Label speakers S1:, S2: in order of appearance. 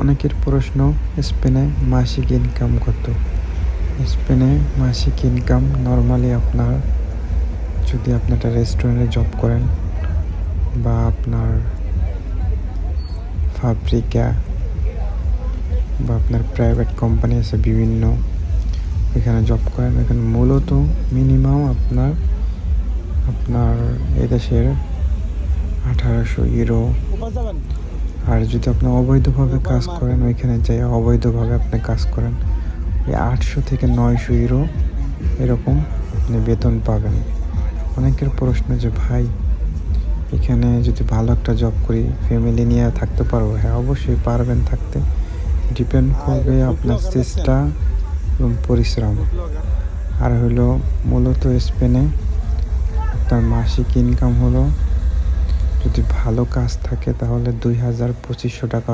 S1: অনেকের প্রশ্ন, স্পেনে মাসিক ইনকাম কত? স্পেনে মাসিক ইনকাম নর্মালি আপনার, যদি আপনি একটা রেস্টুরেন্টে জব করেন বা আপনার ফাব্রিকা বা আপনার প্রাইভেট কোম্পানি আছে বিভিন্ন, এখানে জব করেন, এখানে মূলত মিনিমাম আপনার এদেশের 1800 ইউরো। আর যদি আপনি অবৈধভাবে কাজ করেন, ওইখানে যাই অবৈধভাবে আপনি কাজ করেন, ওই 800 থেকে 900 ইউরো এরকম আপনি বেতন পাবেন। অনেকের প্রশ্ন যে ভাই, এখানে যদি ভালো একটা জব করি ফ্যামিলি নিয়ে থাকতে পারবো? হ্যাঁ, অবশ্যই পারবেন থাকতে। ডিপেন্ড করবে আপনার চেষ্টা এবং পরিশ্রম। আর হলো মূলত স্পেনে আপনার মাসিক ইনকাম হলো, যদি ভালো কাজ থাকে তাহলে 2000-2500 টাকা